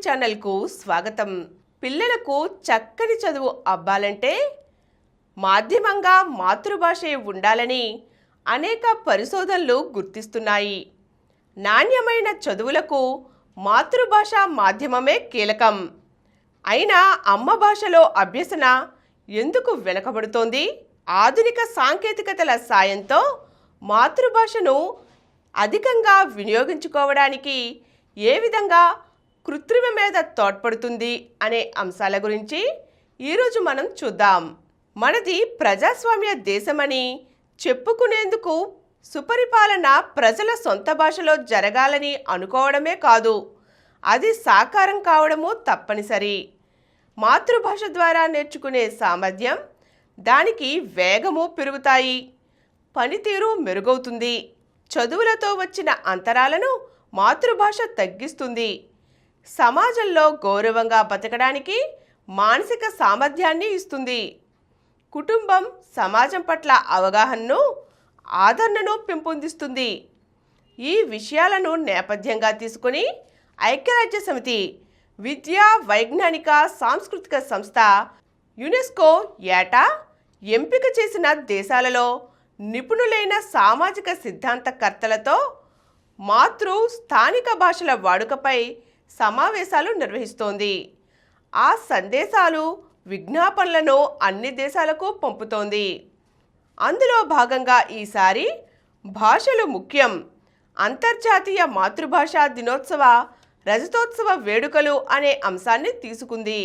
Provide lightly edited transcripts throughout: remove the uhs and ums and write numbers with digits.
ఛానల్కు స్వాగతం. పిల్లలకు చక్కని చదువు అవ్వాలంటే మాధ్యమంగా మాతృభాషే ఉండాలని అనేక పరిశోధనలు గుర్తిస్తున్నాయి. నాణ్యమైన చదువులకు మాతృభాష మాధ్యమమే కీలకం. అయినా అమ్మ భాషలో అభ్యసన ఎందుకు వెనుకబడుతోంది? ఆధునిక సాంకేతికతల సాయంతో మాతృభాషను అధికంగా వినియోగించుకోవడానికి ఏ విధంగా కృత్రిమ మేధ తోడ్పడుతుంది అనే అంశాల గురించి ఈరోజు మనం చూద్దాం. మనది ప్రజాస్వామ్య దేశమని చెప్పుకునేందుకు సుపరిపాలన ప్రజల సొంత భాషలో జరగాలని అనుకోవడమే కాదు, అది సాకారం కావడము తప్పనిసరి. మాతృభాష ద్వారా నేర్చుకునే సామర్థ్యం, దానికి వేగము పెరుగుతాయి, పనితీరు మెరుగవుతుంది. చదువులతో వచ్చిన అంతరాలను మాతృభాష తగ్గిస్తుంది. సమాజంలో గౌరవంగా బతకడానికి మానసిక సామర్థ్యాన్ని ఇస్తుంది. కుటుంబం, సమాజం పట్ల అవగాహనను, ఆదరణను పెంపొందిస్తుంది. ఈ విషయాలను నేపథ్యంగా తీసుకుని ఐక్యరాజ్య సమితి విద్యా, వైజ్ఞానిక, సాంస్కృతిక సంస్థ యునెస్కో ఏటా ఎంపిక చేసిన దేశాలలో నిపుణులైన సామాజిక సిద్ధాంతకర్తలతో స్థానిక భాషల వాడుకపై సమావేశాలు నిర్వహిస్తోంది. ఆ సందేశాలు, విజ్ఞాపనలను అన్ని దేశాలకు పంపుతోంది. అందులో భాగంగా ఈసారి భాషలు ముఖ్యం అంతర్జాతీయ మాతృభాషా దినోత్సవ రజతోత్సవ వేడుకలు అనే అంశాన్ని తీసుకుంది.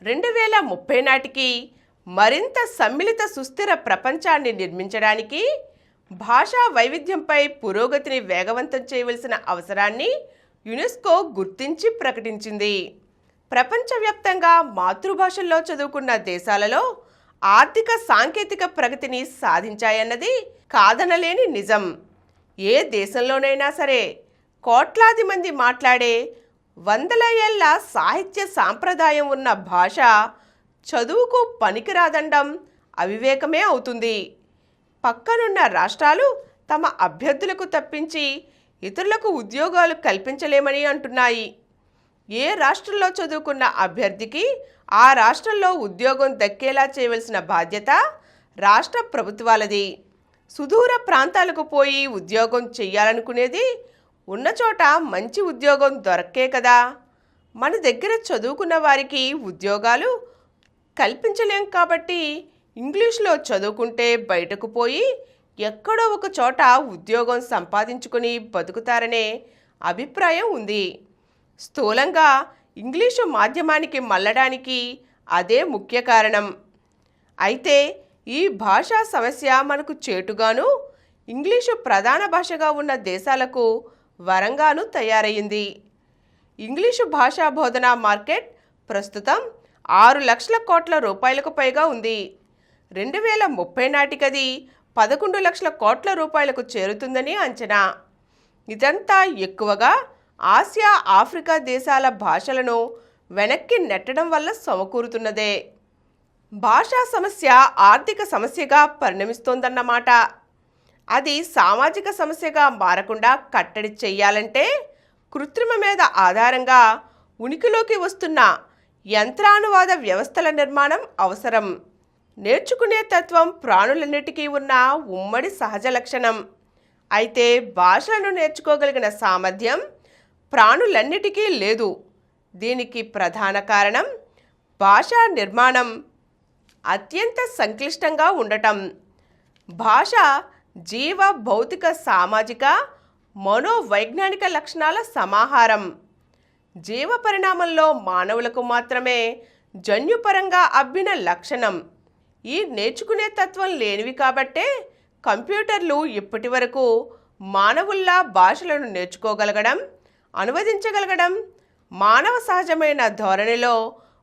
2030 నాటికి మరింత సమ్మిళిత సుస్థిర ప్రపంచాన్ని నిర్మించడానికి భాషా వైవిధ్యంపై పురోగతిని వేగవంతం చేయవలసిన అవసరాన్ని యునెస్కో గుర్తించి ప్రకటించింది. ప్రపంచవ్యాప్తంగా మాతృభాషల్లో చదువుకున్న దేశాలలో ఆర్థిక, సాంకేతిక ప్రగతిని సాధించాయన్నది కాదనలేని నిజం. ఏ దేశంలోనైనా సరే కోట్లాది మంది మాట్లాడే వందల ఏళ్ల సాహిత్య సాంప్రదాయం ఉన్న భాష చదువుకు పనికిరాదండం అవివేకమే అవుతుంది. పక్కనున్న రాష్ట్రాలు తమ అభ్యర్థులకు తప్పించి ఇతరులకు ఉద్యోగాలు కల్పించలేమని అంటున్నాయి. ఏ రాష్ట్రంలో చదువుకున్న అభ్యర్థికి ఆ రాష్ట్రంలో ఉద్యోగం దక్కేలా చేయవలసిన బాధ్యత రాష్ట్ర ప్రభుత్వాలది. సుదూర ప్రాంతాలకు పోయి ఉద్యోగం చెయ్యాలనుకునేది ఉన్న చోట మంచి ఉద్యోగం దొరక్కే కదా. మన దగ్గర చదువుకున్న వారికి ఉద్యోగాలు కల్పించలేం కాబట్టి ఇంగ్లీష్లో చదువుకుంటే బయటకు పోయి ఎక్కడో ఒక చోట ఉద్యోగం సంపాదించుకుని బతుకుతారనే అభిప్రాయం ఉంది. స్థూలంగా ఇంగ్లీషు మాధ్యమానికి మళ్ళడానికి అదే ముఖ్య కారణం. అయితే ఈ భాషా సమస్య మనకు చేటుగాను, ఇంగ్లీషు ప్రధాన భాషగా ఉన్న దేశాలకు వరంగాను తయారయ్యింది. ఇంగ్లీషు భాషా బోధనా మార్కెట్ ప్రస్తుతం 6 లక్షల కోట్ల రూపాయలకు పైగా ఉంది. 2030 నాటికది 11 లక్షల కోట్ల రూపాయలకు చేరుతుందని అంచనా. ఇదంతా ఎక్కువగా ఆసియా, ఆఫ్రికా దేశాల భాషలను వెనక్కి నెట్టడం వల్ల సమకూరుతున్నదే. భాషా సమస్య ఆర్థిక సమస్యగా పరిణమిస్తోందన్నమాట. అది సామాజిక సమస్యగా మారకుండా కట్టడి చెయ్యాలంటే కృత్రిమ మేధ ఆధారంగా ఉనికిలోకి వస్తున్న యంత్రానువాద వ్యవస్థల నిర్మాణం అవసరం. నేర్చుకునే తత్వం ప్రాణులన్నిటికీ ఉన్న ఉమ్మడి సహజ లక్షణం. అయితే భాషలను నేర్చుకోగలిగిన సామర్థ్యం ప్రాణులన్నిటికీ లేదు. దీనికి ప్రధాన కారణం భాషా నిర్మాణం అత్యంత సంక్లిష్టంగా ఉండటం. భాష జీవ, భౌతిక, సామాజిక, మనోవైజ్ఞానిక లక్షణాల సమాహారం. జీవ పరిణామంలో మానవులకు మాత్రమే జన్యుపరంగా అబ్బిన లక్షణం. ఈ నేర్చుకునే తత్వం లేనివి కాబట్టే కంప్యూటర్లు ఇప్పటి వరకు మానవుల్లా భాషలను నేర్చుకోగలగడం, అనువదించగలగడం, మానవ సహజమైన ధోరణిలో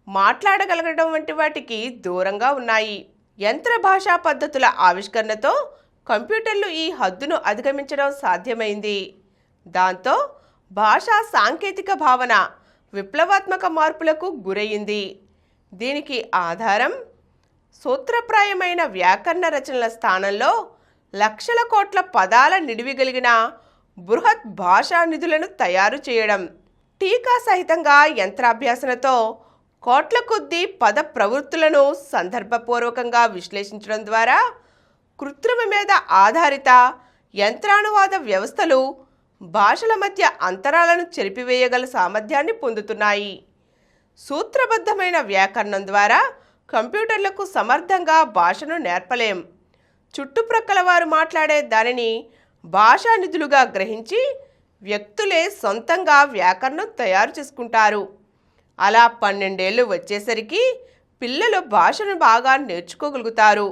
మాట్లాడగలగడం వంటి వాటికి దూరంగా ఉన్నాయి. యంత్ర భాషా పద్ధతుల ఆవిష్కరణతో కంప్యూటర్లు ఈ హద్దును అధిగమించడం సాధ్యమైంది. దాంతో భాషా సాంకేతిక భావన విప్లవాత్మక మార్పులకు గురయ్యింది. దీనికి ఆధారం సూత్రప్రాయమైన వ్యాకరణ రచనల స్థానంలో లక్షల కోట్ల పదాల నిడివిగలిగిన బృహత్ భాషా నిధులను తయారు చేయడం. టీకా సహితంగా యంత్రాభ్యాసనతో కోట్ల కొద్దీ పద ప్రవృత్తులను సందర్భపూర్వకంగా విశ్లేషించడం ద్వారా కృత్రిమ మీద ఆధారిత యంత్రానువాద వ్యవస్థలు భాషల మధ్య అంతరాలను చెరిపివేయగల సామర్థ్యాన్ని పొందుతున్నాయి. సూత్రబద్ధమైన వ్యాకరణం ద్వారా కంప్యూటర్లకు సమర్థంగా భాషను నేర్పలేం. చుట్టుప్రక్కల వారు మాట్లాడే దానిని భాషా నిధులుగా గ్రహించి వ్యక్తులే సొంతంగా వ్యాకరణం తయారు చేసుకుంటారు. అలా 12 ఏళ్ళు వచ్చేసరికి పిల్లలు భాషను బాగా నేర్చుకోగలుగుతారు.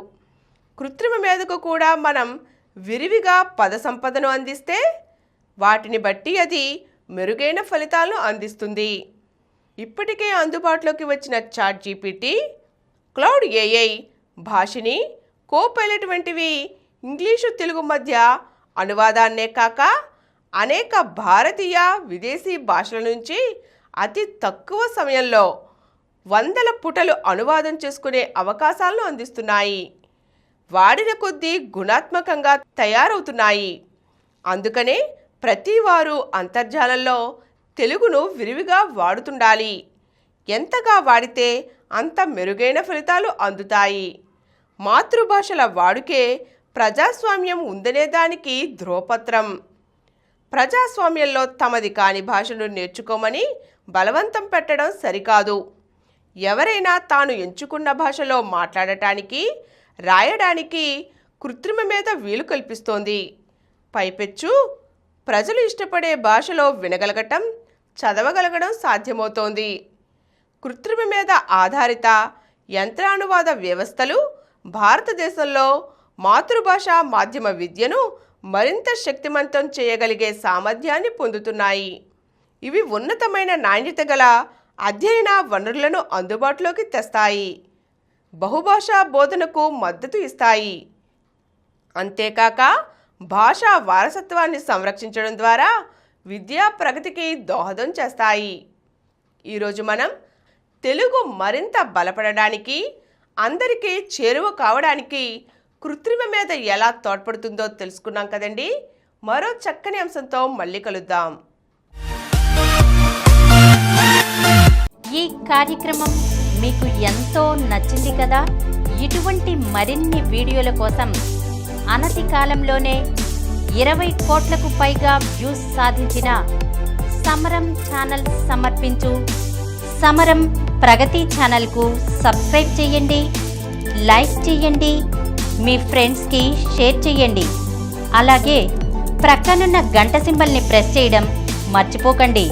కృత్రిమ మేధకు కూడా మనం విరివిగా పద సంపదను అందిస్తే వాటిని బట్టి అది మెరుగైన ఫలితాలను అందిస్తుంది. ఇప్పటికే అందుబాటులోకి వచ్చిన ChatGPT, క్లౌడ్ AI, భాషిని, కోపైలట్ వంటివి ఇంగ్లీషు తెలుగు మధ్య అనువాదాన్నే కాక అనేక భారతీయ విదేశీ భాషల నుంచి అతి తక్కువ సమయంలో వందల పుటలు అనువాదం చేసుకునే అవకాశాలను అందిస్తున్నాయి. వాడిన కొద్దీ గుణాత్మకంగా తయారవుతున్నాయి. అందుకనే ప్రతివారు అంతర్జాలంలో తెలుగును విరివిగా వాడుతుండాలి. ఎంతగా వాడితే అంత మెరుగైన ఫలితాలు అందుతాయి. మాతృభాషల వాడుకే ప్రజాస్వామ్యం ఉందనే దానికి ధ్రువపత్రం. ప్రజాస్వామ్యంలో తమది కాని భాషను నేర్చుకోమని బలవంతం పెట్టడం సరికాదు. ఎవరైనా తాను ఎంచుకున్న భాషలో మాట్లాడటానికి, రాయడానికి కృత్రిమ మీద వీలు కల్పిస్తోంది. పైపెచ్చు ప్రజలు ఇష్టపడే భాషలో వినగలగటం, చదవగలగడం సాధ్యమవుతోంది. కృత్రిమ మీద ఆధారిత యంత్రానువాద వ్యవస్థలు భారతదేశంలో మాతృభాష మాధ్యమ విద్యను మరింత శక్తిమంతం చేయగలిగే సామర్థ్యాన్ని పొందుతున్నాయి. ఇవి ఉన్నతమైన నాణ్యత గల అధ్యయన వనరులను అందుబాటులోకి తెస్తాయి. బహుభాషా బోధనకు మద్దతు ఇస్తాయి. అంతేకాక భాషా వారసత్వాన్ని సంరక్షించడం ద్వారా విద్యా ప్రగతికి దోహదం చేస్తాయి. ఈరోజు మనం తెలుగు మరింత బలపడడానికి, అందరికీ చేరువ కావడానికి కృత్రిమ మీద ఎలా తోడ్పడుతుందో తెలుసుకున్నాం కదండి. మరో చక్కని అంశంతో మళ్ళీ కలుద్దాం. ఈ కార్యక్రమం మీకు ఎంతో నచ్చింది కదా. ఇటువంటి మరిన్ని వీడియోల కోసం అనతి కాలంలోనే 20 కోట్లకు పైగా వ్యూస్ సాధించిన సమరం ఛానల్ సమర్పించు సమరం ప్రగతి ఛానల్కు సబ్స్క్రైబ్ చేయండి, లైక్ చేయండి, మీ ఫ్రెండ్స్కి షేర్ చేయండి. అలాగే ప్రక్కనున్న గంట సింబల్ని ప్రెస్ చేయడం మర్చిపోకండి.